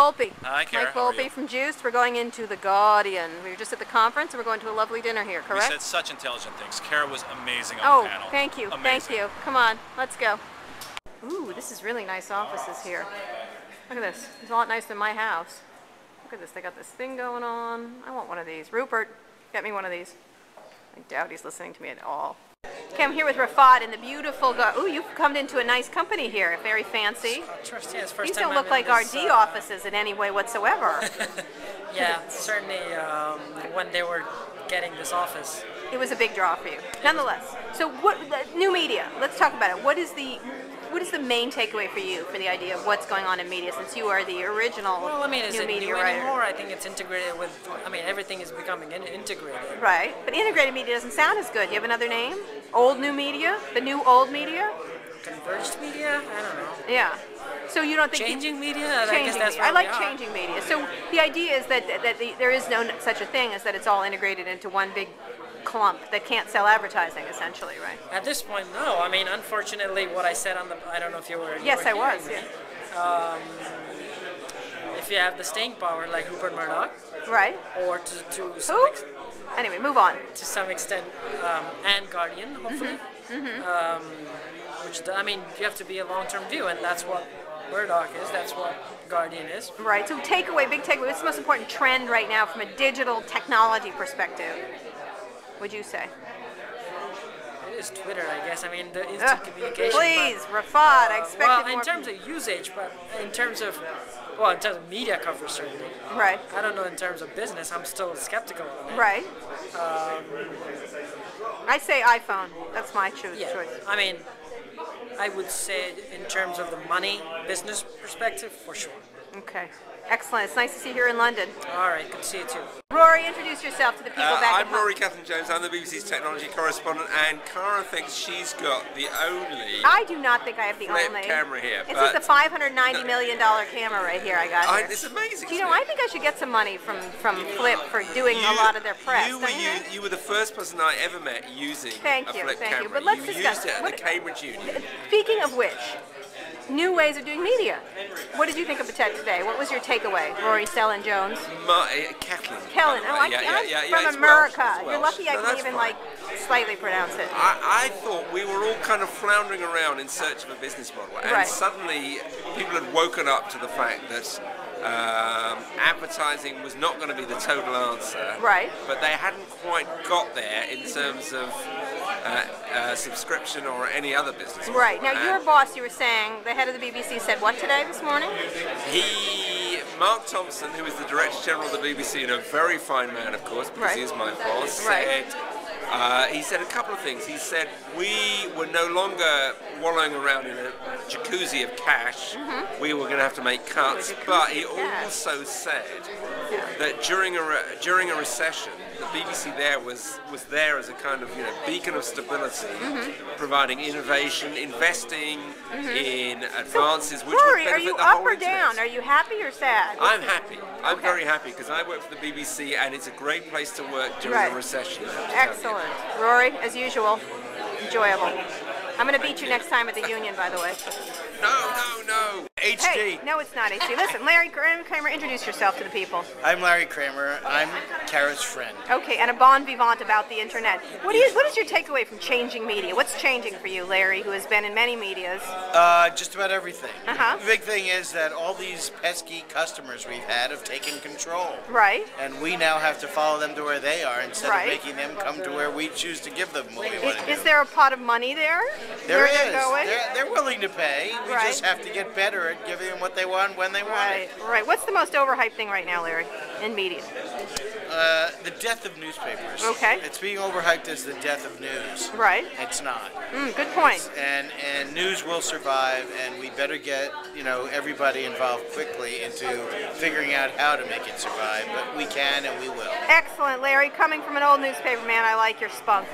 Volpi. Hi, Kara. Mike Volpi from Juice. We're going into the Guardian. We were just at the conference and we're going to a lovely dinner here, correct? You said such intelligent things. Kara was amazing on the panel. Oh, thank you. Amazing. Thank you. Come on, let's go. Ooh, this is really nice offices here. Look at this. It's a lot nicer than my house. Look at this. They got this thing going on. I want one of these. Rupert, get me one of these. I doubt he's listening to me at all. Okay, I'm here with Rafat in the beautiful. Ooh, you've come into a nice company here. Very fancy. These don't look like RD offices in any way whatsoever. Yeah, certainly when they were getting this office. It was a big draw for you. Nonetheless, so what new media? Let's talk about it. What is the main takeaway for you for the idea of what's going on in media, since you are the original is new it media new writer? Anymore? I think it's integrated with. Everything is becoming integrated. Right, but integrated media doesn't sound as good. You have another name? Old new media? The new old media? Converged media? I don't know. Yeah. So you don't think changing media? Changing I guess that's media. I like changing media. So the idea is that there is no such a thing as that it's all integrated into one big clump that can't sell advertising, essentially, right? At this point, no. Unfortunately, what I said on the, I don't know if you were. Yes, I was. Yeah. If you have the staying power like Rupert Murdoch, right? Or to some anyway, move on. To some extent, and Guardian, hopefully. Which you have to be a long-term view, and that's what Murdoch is. That's what Guardian is. Right. So takeaway, big takeaway. What's the most important trend right now from a digital technology perspective? Would you say? It is Twitter, I guess. The instant communication. Please, Rafat, I expected more. Well, in terms of usage, but in terms of media coverage, certainly. Right. I don't know in terms of business. I'm still skeptical of it. Right. I say iPhone. That's my choice. I would say in terms of the money business perspective, for sure. Okay. Excellent. It's nice to see you here in London. All right. Good to see you too. Rory, introduce yourself to the people back at home. I'm Rory Cellan-Jones. I'm the BBC's technology correspondent, and Cara thinks she's got the only. I do not think I have the only camera here. This is the $590 million camera right here I got here. It's amazing. I think I should get some money from Flip for doing a lot of their press. You were the first person I ever met using a Flip camera. But let's used discuss it at the Cambridge Union. Speaking of which, new ways of doing media. What did you think of the tech today? What was your takeaway, Rory Cellan-Jones? Kellen. I'm from America. You're lucky I can even slightly pronounce it. I thought we were all kind of floundering around in search of a business model, and suddenly people had woken up to the fact that advertising was not going to be the total answer. Right. But they hadn't quite got there in terms of subscription or any other business model. Right. Now, your boss, you were saying, the head of the BBC said what today, this morning? Mark Thompson, who is the Director General of the BBC, and a very fine man, of course, because he is my boss, said, he said a couple of things. He said we were no longer wallowing around in a jacuzzi of cash. We were going to have to make cuts. But he also said that during a recession, the BBC there was there as a kind of beacon of stability, providing innovation, investing in advances which would benefit the whole internet. Rory, are you up or down? Are you happy or sad? I'm happy. I'm very happy because I work for the BBC and it's a great place to work during a recession. Excellent. Rory, as usual, enjoyable. I'm going to beat you next time at the Union, by the way. No. HD. Hey, no, it's not HD. Listen, Larry Kramer, introduce yourself to the people. I'm Larry Kramer. I'm Kara's friend. Okay, and a bon vivant about the internet. What is your takeaway from changing media? What's changing for you, Larry, who has been in many medias? Just about everything. The big thing is that all these pesky customers we've had have taken control. Right. And we now have to follow them to where they are instead of making them come to where we choose to give them what we want to do. Is there a pot of money there? There is. They're willing to pay. We just have to get better at giving them what they want when they want it. Right. What's the most overhyped thing right now, Larry, in media? The death of newspapers. Okay. It's being overhyped as the death of news. Right. It's not. Good point. And news will survive, and we better get everybody involved quickly into figuring out how to make it survive. But we can and we will. Excellent, Larry. Coming from an old newspaper man, I like your spunk.